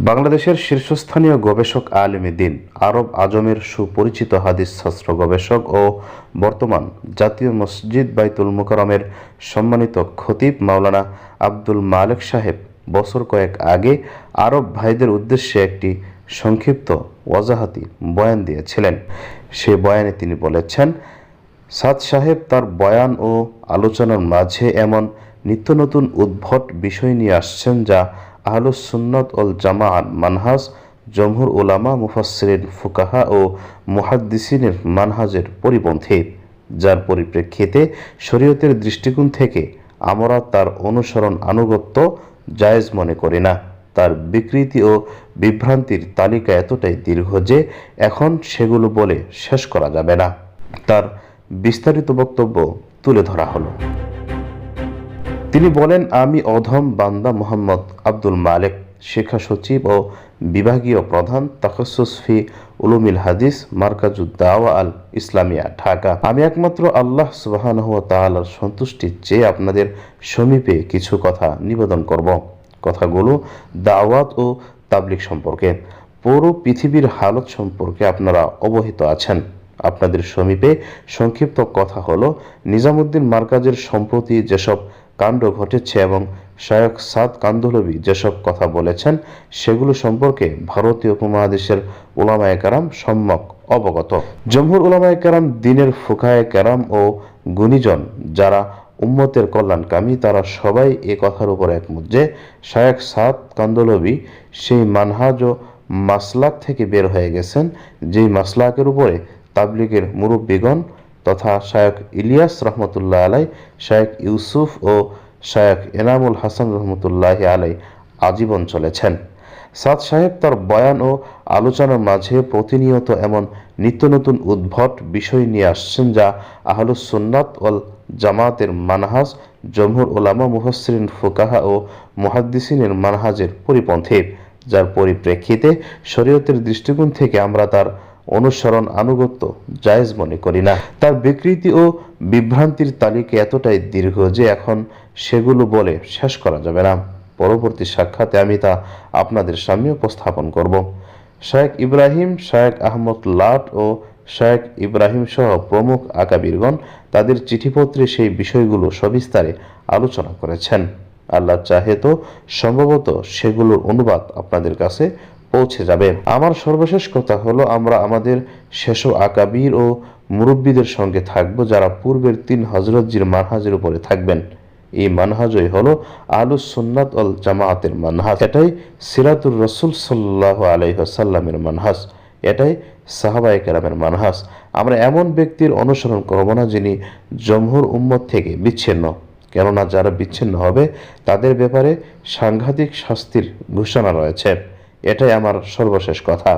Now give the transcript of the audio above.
বাংলাদেশের শীর্ষস্থানীয় গবেষক আলেম দ্বীন, আরব আজমের সুপরিচিত হাদিস শাস্ত্র গবেষক ও বর্তমান জাতীয় মসজিদ বাইতুল মুকাররমের সম্মানিত খতিব মাওলানা আব্দুল মালেক সাহেব বছর কয়েক আগে আরব ভাইদের উদ্দেশ্যে একটি সংক্ষিপ্ত ওয়াজাহাতি বয়ান দিয়েছিলেন। সে বয়ানে তিনি বলেছেন, সাদ সাহেব তার বয়ান ও আলোচনার মাঝে এমন নিত্য নতুন উদ্ভট বিষয় নিয়ে আসছেন যা আহলুস সুন্নাত ওয়াল জামাআত মানহাজ, জমহুর উলামা, মুফাসসিরিন, ফুকাহা ও মুহাদ্দিসিনের মানহাজের পরিপন্থী, যার পরিপ্রেক্ষিতে শরীয়তের দৃষ্টিকোণ থেকে আমরা তার অনুসরণ আনুগত্য জায়েজ মনে করি না। তার বিকৃতি ও বিভ্রান্তির তালিকা এতটাই দীর্ঘ যে এখন সেগুলো বলে শেষ করা যাবে না। তার বিস্তারিত বক্তব্য তুলে ধরা হলো। তিনি বলেন, আমি অধম বান্দা মোহাম্মদ আব্দুল মালেক, শিক্ষা সচিব ও বিভাগীয় প্রধান, তাখাসসুস ফি উলুমিল হাদিস, মারকাজুদ দাওয়া আল ইসলামিয়া, ঢাকা। আমি একমাত্র আল্লাহ সুবহানাহু ওয়া তাআলার সন্তুষ্টি চেয়ে আপনাদের সমীপে কিছু কথা নিবেদন করব। কথাগুলো দাওয়াত ও তাবলীগ সম্পর্কে। পুরো পৃথিবীর হালত সম্পর্কে আপনারা অবহিত আছেন। আপনাদের সমীপে সংক্ষিপ্ত কথা হলো, নিজামুদ্দিন মারকাজের সম্প্রতি যেসব কাণ্ড ঘটেছে এবং শায়খ সাদ কান্ধলভি যেসব কথা বলেছেন সেগুলো সম্পর্কে ভারতীয় উপমহাদেশের উলামায়ে কেরাম সম্যক অবগত। জমহুর উলামায়ে কেরাম, দ্বীনের ফুকাহায়ে কেরাম ও গুণীজন যারা উম্মতের কল্যাণকামী, তারা সবাই এ কথার উপর একমত যে শায়খ সাদ কান্ধলভি সেই মানহাজ ও মাসলাক থেকে বের হয়ে গেছেন যেই মাসলাকের উপরে তাবলীগের মুরব্বীগণ তথা শায়খ ইলিয়াস রহমতুল্লাহ আলাই, শায়খ ইউসুফ ও শায়খ এনামুল হাসান রহমতুল্লাহ আলাই আজীবন চলেছেন। সাদ সাহেব তার বয়ান ও আলোচনার মাঝে প্রতিনিয়ত এমন নিত্য নতুন উদ্ভট বিষয় নিয়ে আসছেন যা আহলুস সুন্নাত ওয়াল জামাতের মানহাজ, জমহুর উলামা, মুফাসসিরিন, ফুকাহা ও মুহাদ্দিসিনের মানহাজের পরিপন্থী, যার পরিপ্রেক্ষিতে শরীয়তের দৃষ্টিকোণ থেকে আমরা তার অনুসরণ আনুগত্য জায়েজ মনে করি না। তার বিকৃতি ও বিভ্রান্তির তালিকা এতটাই দীর্ঘ যে এখন সেগুলো বলে শেষ করা যাবে না। পরবর্তী সাক্ষাতে আমি তা আপনাদের সামনে উপস্থাপন করব। শায়েখ ইব্রাহিম, শায়েখ আহমদ লাট ও শায়েখ ইব্রাহিম সহ প্রমুখ আকাবিরগণ তাদের চিঠিপত্রে সেই বিষয়গুলো সবিস্তারে আলোচনা করেছেন। আল্লাহ চাহে তো সম্ভবত সেগুলোর অনুবাদ আপনাদের কাছে পৌঁছে যাবে। আমার সর্বশেষ কথা হলো, আমরা আমাদের শেষ আকাবির ও মুরব্বীদের সঙ্গে থাকব যারা পূর্বের 3 হযরতজির মানহাজের উপরে থাকবেন। এই মানহাজই হলো আহলুস সুন্নাত ওয়াল জামাআতের মানহাজ। এটাই সিরাতুর রাসূল সাল্লাল্লাহু আলাইহি ওয়াসাল্লামের মানহাজ। এটাই সাহাবায়ে কেরামের মানহাজ। আমরা এমন ব্যক্তির অনুসরণ করব না যিনি জমহুর উম্মত থেকে বিচ্ছিন্ন, কেননা যারা বিচ্ছিন্ন হবে তাদের ব্যাপারে সাংঘাতিক শাস্তির ঘোষণা রয়েছে। এটাই আমার সর্বশেষ কথা।